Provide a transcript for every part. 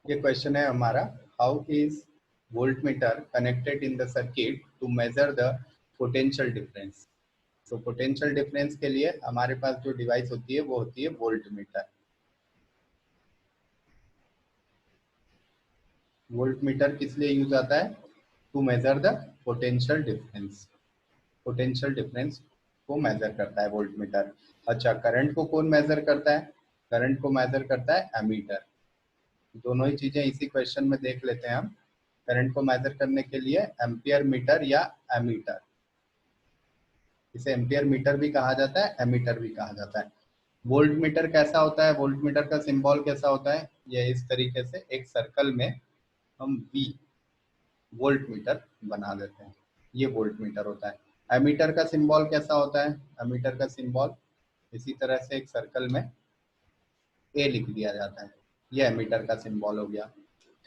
ये क्वेश्चन है हमारा, how is voltmeter connected in the circuit to measure the potential difference. तो potential difference के लिए हमारे पास जो डिवाइस होती है वो होती है वोल्ट मीटर। वोल्ट मीटर किस लिए यूज आता है? To measure the potential difference. Potential difference को मेजर करता है वोल्ट मीटर। अच्छा, करंट को कौन मेजर करता है? करंट को मेजर करता है एमीटर। दोनों ही चीजें इसी क्वेश्चन में देख लेते हैं हम। करंट को मेजर करने के लिए एम्पियर मीटर या एमीटर, इसे एम्पियर मीटर भी कहा जाता है, एमीटर भी कहा जाता है। वोल्ट मीटर कैसा होता है? वोल्ट मीटर का सिंबल कैसा होता है? ये इस तरीके से एक सर्कल में हम वी वोल्ट मीटर बना देते हैं, ये वोल्ट मीटर होता है। एमीटर का सिंबल कैसा होता है? एमीटर का सिंबल इसी तरह से एक सर्कल में ए लिख दिया जाता है, ये एमीटर का सिंबल हो गया।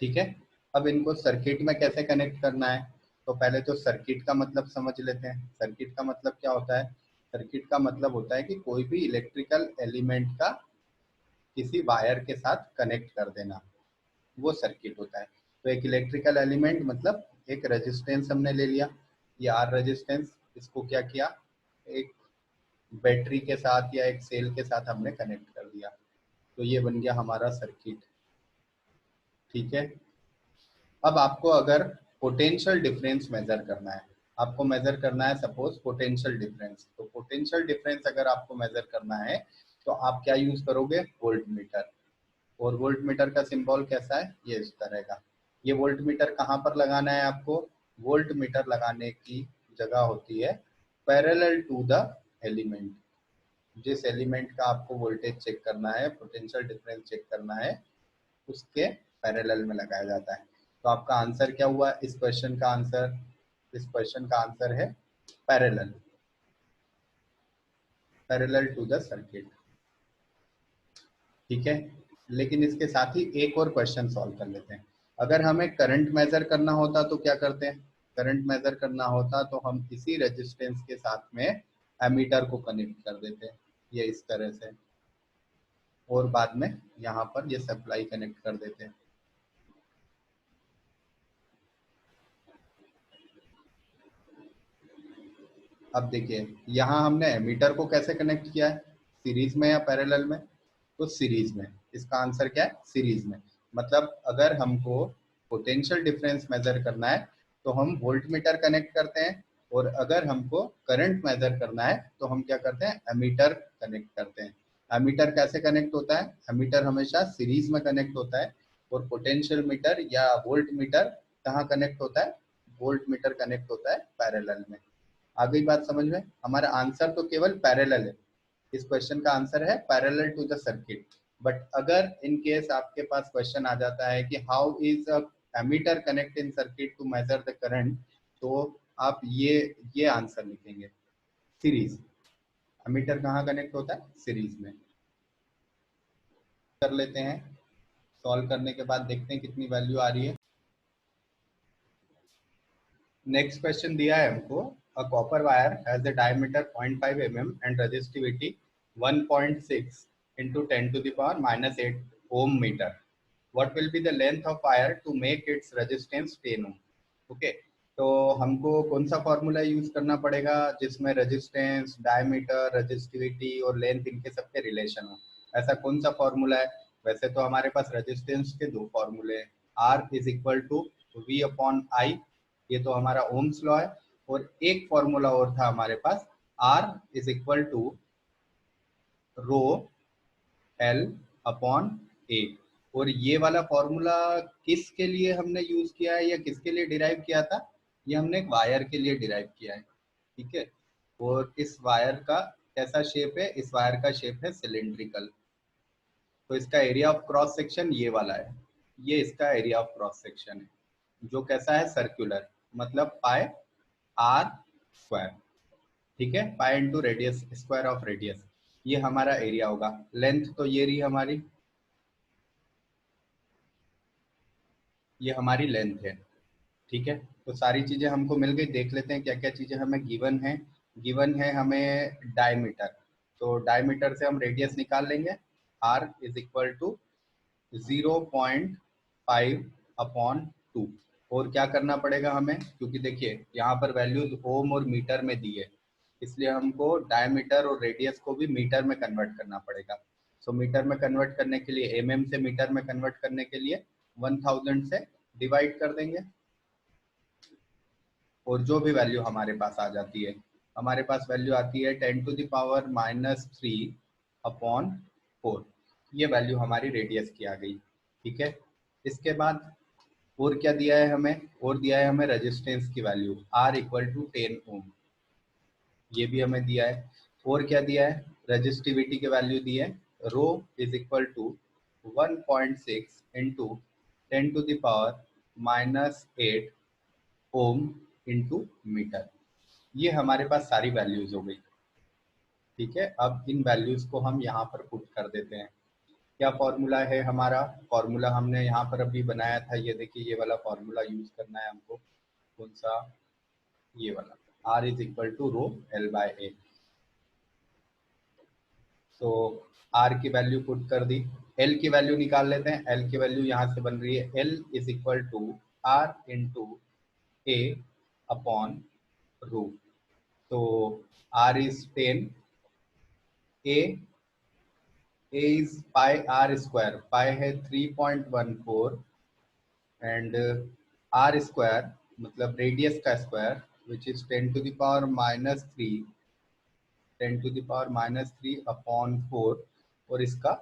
ठीक है, अब इनको सर्किट में कैसे कनेक्ट करना है? तो पहले तो सर्किट का मतलब समझ लेते हैं। सर्किट का मतलब क्या होता है? सर्किट का मतलब होता है कि कोई भी इलेक्ट्रिकल एलिमेंट का किसी वायर के साथ कनेक्ट कर देना, वो सर्किट होता है। तो एक इलेक्ट्रिकल एलिमेंट मतलब एक रेजिस्टेंस हमने ले लिया, ये आर रेजिस्टेंस, इसको क्या किया, एक बैटरी के साथ या एक सेल के साथ हमने कनेक्ट कर दिया, तो ये बन गया हमारा सर्किट। ठीक है, अब आपको अगर पोटेंशियल डिफरेंस मेजर करना है, आपको मेजर करना है सपोज पोटेंशियल डिफरेंस, तो पोटेंशियल डिफरेंस अगर आपको मेजर करना है तो आप क्या यूज करोगे? Volt meter. और वोल्ट मीटर का सिंबल कैसा है? ये इस तरह का। ये वोल्ट मीटर कहाँ पर लगाना है आपको? वोल्ट मीटर लगाने की जगह होती है पैरेलल टू द एलिमेंट। जिस एलिमेंट का आपको वोल्टेज चेक करना है, पोटेंशियल डिफरेंस चेक करना है, उसके पैरेलल में लगाया जाता है। तो आपका आंसर क्या हुआ इस क्वेश्चन का? आंसर, इस क्वेश्चन का आंसर है parallel, parallel to the circuit. ठीक है, लेकिन इसके साथ ही एक और क्वेश्चन सॉल्व कर लेते हैं। अगर हमें करंट मेजर करना होता तो क्या करते हैं? करंट मेजर करना होता तो हम इसी रेजिस्टेंस के साथ में एमीटर को कनेक्ट कर देते हैं, ये इस तरह से, और बाद में यहाँ पर ये सप्लाई कनेक्ट कर देते हैं। अब देखिए, यहाँ हमने एमीटर को कैसे कनेक्ट किया है, सीरीज में या पैरेलल में? तो सीरीज में। इसका आंसर क्या है? सीरीज में। मतलब अगर हमको पोटेंशियल डिफरेंस मेजर करना है तो हम वोल्ट मीटर कनेक्ट करते हैं, और अगर हमको करंट मेजर करना है तो हम क्या करते हैं? एमीटर कनेक्ट करते हैं। एमीटर कैसे कनेक्ट होता है? एमीटर हमेशा सीरीज में कनेक्ट होता है, और पोटेंशियल मीटर या वोल्ट मीटर कहाँ कनेक्ट होता है? वोल्ट मीटर कनेक्ट होता है पैरेलल में। आ गई बात समझ में? हमारा आंसर तो केवल पैरेलल है, इस क्वेश्चन का आंसर है parallel to the circuit. But अगर इन केस आपके पास क्वेश्चन आ जाता है कि how is a ammeter connect in circuit to measure the current, तो आप ये आंसर लिखेंगे, सीरीज। एमीटर कहाँ कनेक्ट होता है? सीरीज में। कर लेते हैं, सॉल्व करने के बाद देखते हैं कितनी वैल्यू आ रही है। नेक्स्ट क्वेश्चन दिया है हमको, a copper wire has a diameter 0.5 mm and resistivity 1.6 into 10 to the power minus 8 ohm meter. What will be the length of wire to make its resistance 10 ohm? Okay, तो हमको कौन सा formula use करना पड़ेगा जिसमें resistance, diameter, resistivity और length इनके सबके रिलेशन हो? ऐसा कौन सा फॉर्मूला है? वैसे तो हमारे पास रेजिस्टेंस के दो फॉर्मूले हैं, R is equal to V upon I, ये तो हमारा ओम्स लॉ है, और एक फॉर्मूला और था हमारे पास, r is equal to rho l upon a. और ये वाला फॉर्मूला किसके लिए हमने यूज किया है या किसके लिए डिराइव किया था? ये हमने एक वायर के लिए डिराइव किया है। ठीक है, और इस वायर का कैसा शेप है? इस वायर का शेप है सिलिंड्रिकल। तो इसका एरिया ऑफ क्रॉस सेक्शन ये वाला है, ये इसका एरिया ऑफ क्रॉस सेक्शन है, जो कैसा है? सर्कुलर, मतलब पाई आर स्क्वायर। ठीक है, pi into radius square of radius, ये हमारा एरिया होगा। लेंथ तो ये रही हमारी, ये हमारी लेंथ है। ठीक है, तो सारी चीजें हमको मिल गई। देख लेते हैं क्या क्या चीजें हमें गिवन है। गिवन है हमें डायमीटर, तो डायमीटर से हम रेडियस निकाल लेंगे, आर इज इक्वल टू 0.6 5/2। और क्या करना पड़ेगा हमें, क्योंकि देखिए यहाँ पर वैल्यूज ओम और मीटर में दी है, इसलिए हमको डायमीटर और रेडियस को भी मीटर में कन्वर्ट करना पड़ेगा। सो मीटर में कन्वर्ट करने के लिए, mm से मीटर में कन्वर्ट करने के लिए 1000 से डिवाइड कर देंगे और जो भी वैल्यू हमारे पास आ जाती है, हमारे पास वैल्यू आती है 10⁻³ ये वैल्यू हमारी रेडियस की आ गई। ठीक है, इसके बाद और क्या दिया है हमें, और दिया है हमें रेजिस्टेंस की वैल्यू R = 10 ओम, ये भी हमें दिया है। और क्या दिया है, रेजिस्टिविटी की वैल्यू दी है ρ = 1.6 × 10⁻⁻8 ओम इंटू मीटर। ये हमारे पास सारी वैल्यूज हो गई। ठीक है, अब इन वैल्यूज को हम यहाँ पर पुट कर देते हैं। क्या फॉर्मूला है हमारा, फॉर्मूला हमने यहाँ पर अभी बनाया था, ये देखिए ये वाला फॉर्मूला यूज करना है हमको। कौन सा, ये वाला, R = ρ L/A। तो R की वैल्यू पुट कर दी, L की वैल्यू निकाल लेते हैं। L की वैल्यू यहाँ से बन रही है L = R × A/ρ। तो R is 10, A is πr², पाई है 3.14 एंड R स्क्वायर मतलब रेडियस का स्क्वायर विच इज 10⁻³ और इसका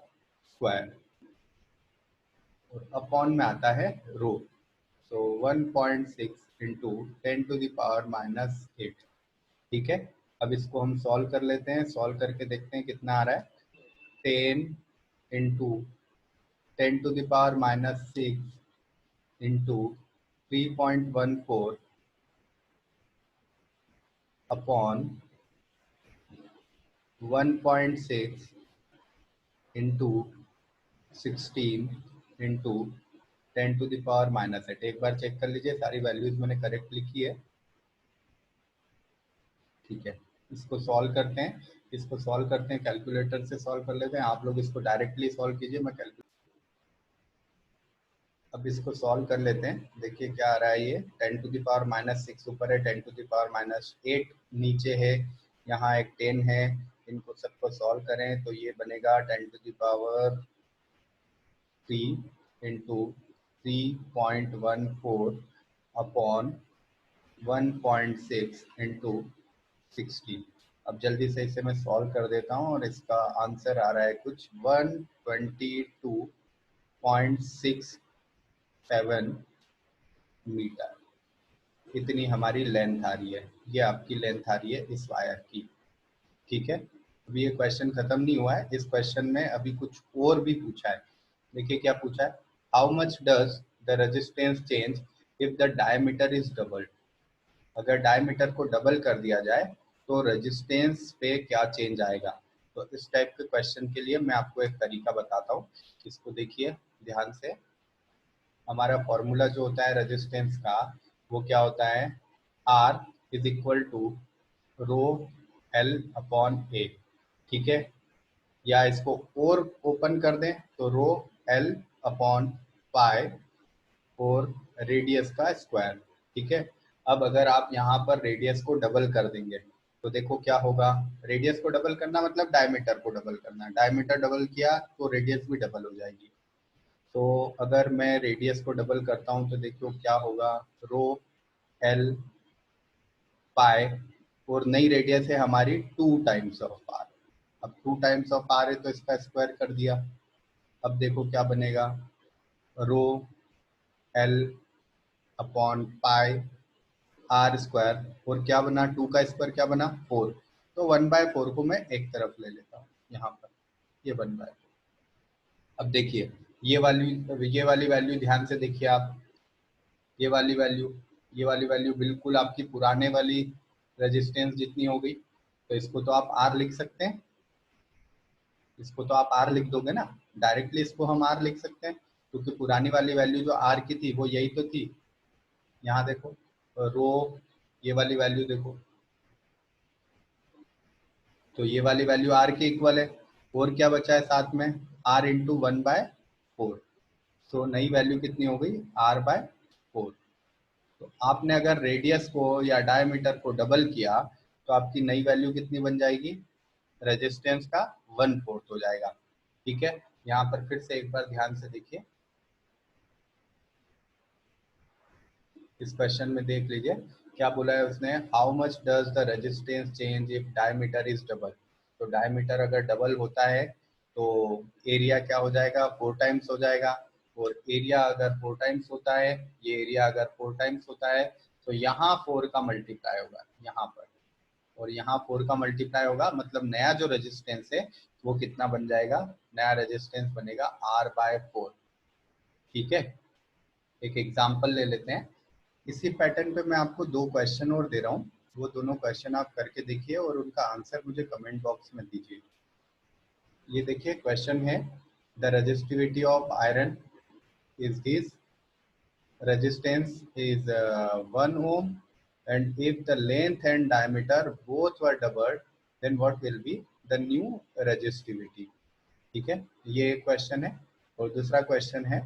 स्क्वायर, और अपॉन में आता है रो। तो 1.6 × 10⁻⁸। ठीक है, अब इसको हम सॉल्व कर लेते हैं, सॉल्व करके देखते हैं कितना आ रहा है। 10 × 10⁻⁶ इंटू 3.14 अपॉन 1.6 इंटू 16 इंटू 10⁻⁸। एक बार चेक कर लीजिए सारी वैल्यूज मैंने करेक्ट लिखी है। ठीक है, इसको सॉल्व करते हैं, इसको सॉल्व करते हैं, कैलकुलेटर से सॉल्व कर लेते हैं। आप लोग इसको डायरेक्टली सॉल्व कीजिए, मैं कैलकुलेटर। अब इसको सॉल्व कर लेते हैं, देखिए क्या आ रहा है। ये 10⁻⁻6 ऊपर है, 10⁻8 नीचे है, यहाँ एक 10 है। इनको सबको सॉल्व करें तो ये बनेगा 10⁻³ इंटू 3.14 अपॉन 1.6 इंटू 16। अब जल्दी से इसे मैं सॉल्व कर देता हूँ और इसका आंसर आ रहा है कुछ 122.67 मीटर। इतनी हमारी लेंथ आ रही है, ये आपकी लेंथ आ रही है इस वायर की। ठीक है, अभी ये क्वेश्चन खत्म नहीं हुआ है, इस क्वेश्चन में अभी कुछ और भी पूछा है। देखिए क्या पूछा है, how much does the resistance change if the diameter is doubled. अगर डायमीटर को डबल कर दिया जाए तो रेजिस्टेंस पे क्या चेंज आएगा। तो इस टाइप के क्वेश्चन के लिए मैं आपको एक तरीका बताता हूँ, इसको देखिए ध्यान से। हमारा फॉर्मूला जो होता है रेजिस्टेंस का, वो क्या होता है, R = ρL/A। ठीक है, या इसको और ओपन कर दें तो ρL/π और रेडियस का स्क्वायर। ठीक है, अब अगर आप यहाँ पर रेडियस को डबल कर देंगे तो देखो क्या होगा। रेडियस को डबल करना मतलब डायमीटर को डबल करना, डायमीटर डबल किया तो रेडियस भी डबल हो जाएगी। तो अगर मैं रेडियस को डबल करता हूँ तो देखो क्या होगा, ρL/π और नई रेडियस है हमारी 2 r। अब 2 r है तो इसका स्क्वायर कर दिया। अब देखो क्या बनेगा, ρL/π r² और क्या बना, 2 का स्क्वायर क्या बना 4। तो 1/4 को मैं एक तरफ ले लेता हूँ यहाँ पर, ये 1/4। अब देखिए ये वाली वैल्यू ध्यान से देखिए आप, ये वाली वैल्यू बिल्कुल आपकी पुराने वाली रेजिस्टेंस जितनी हो गई। तो इसको तो आप R लिख सकते हैं, इसको तो आप R लिख दोगे ना, डायरेक्टली इसको हम R लिख सकते हैं, क्योंकि पुरानी वाली वैल्यू जो R की थी वो यही तो थी। यहाँ देखो रो, ये वाली वैल्यू देखो, तो ये वाली वैल्यू R के इक्वल है। और क्या बचा है साथ में, R × 1/4। तो नई वैल्यू कितनी हो गई, r/4। तो आपने अगर रेडियस को या डायमीटर को डबल किया तो आपकी नई वैल्यू कितनी बन जाएगी, रेजिस्टेंस का 1/4 हो जाएगा। ठीक है, यहाँ पर फिर से एक बार ध्यान से देखिए, इस क्वेश्चन में देख लीजिए क्या बोला है उसने, how much does the resistance change if diameter is double. तो डायमीटर अगर डबल होता है तो एरिया क्या हो जाएगा, 4 टाइम्स हो जाएगा। और एरिया अगर 4 टाइम्स होता है, ये एरिया अगर 4 टाइम्स होता है तो यहाँ 4 का मल्टीप्लाई होगा यहाँ पर, और यहाँ 4 का मल्टीप्लाई होगा, मतलब नया जो रेजिस्टेंस है वो कितना बन जाएगा, नया रेजिस्टेंस बनेगा r/4। ठीक है, एक एग्जांपल ले लेते हैं। इसी पैटर्न पे मैं आपको 2 क्वेश्चन और दे रहा हूँ, वो दोनों क्वेश्चन आप करके देखिए और उनका आंसर मुझे कमेंट बॉक्स में दीजिए। ये देखिए क्वेश्चन है, the resistivity of iron is this, resistance is 1 ohm, and if the length and diameter both were doubled then what will be the new resistivity। ठीक है, ये एक क्वेश्चन है। और दूसरा क्वेश्चन है,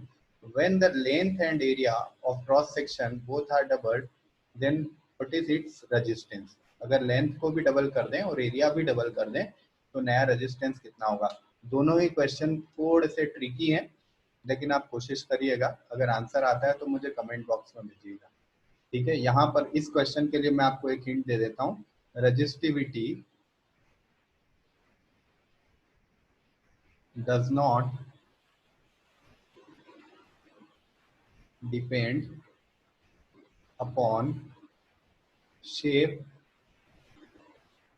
when the length and area of cross section both are doubled then what is its resistance। अगर length को भी डबल कर दें और एरिया भी डबल कर दें तो नया रेजिस्टेंस कितना होगा। दोनों ही क्वेश्चन थोड़े से ट्रिकी हैं, लेकिन आप कोशिश करिएगा, अगर आंसर आता है तो मुझे कमेंट बॉक्स में भेजिएगा। ठीक है, यहाँ पर इस क्वेश्चन के लिए मैं आपको एक हिंट दे देता हूँ, resistivity does not depend upon shape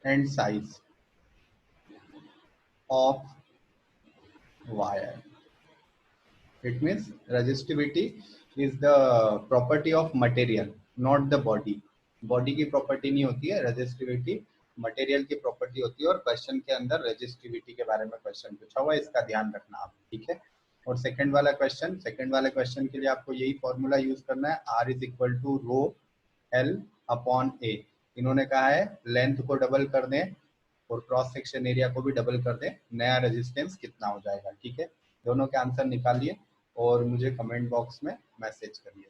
and size of wire. It means resistivity is the property of material, not the body। Body की प्रॉपर्टी नहीं होती है रेजिस्टिविटी, मटेरियल की प्रॉपर्टी होती है। और क्वेश्चन के अंदर रेजिस्टिविटी के बारे में क्वेश्चन पूछा हुआ है, इसका ध्यान रखना आप। ठीक है, और सेकंड वाले क्वेश्चन के लिए आपको यही फॉर्मूला यूज करना है, R is equal to rho L upon A। इन्होंने कहा है लेंथ को डबल कर दें और क्रॉस सेक्शन एरिया को भी डबल कर दें, नया रेजिस्टेंस कितना हो जाएगा। ठीक है, दोनों के आंसर निकालिए और मुझे कमेंट बॉक्स में मैसेज करिए।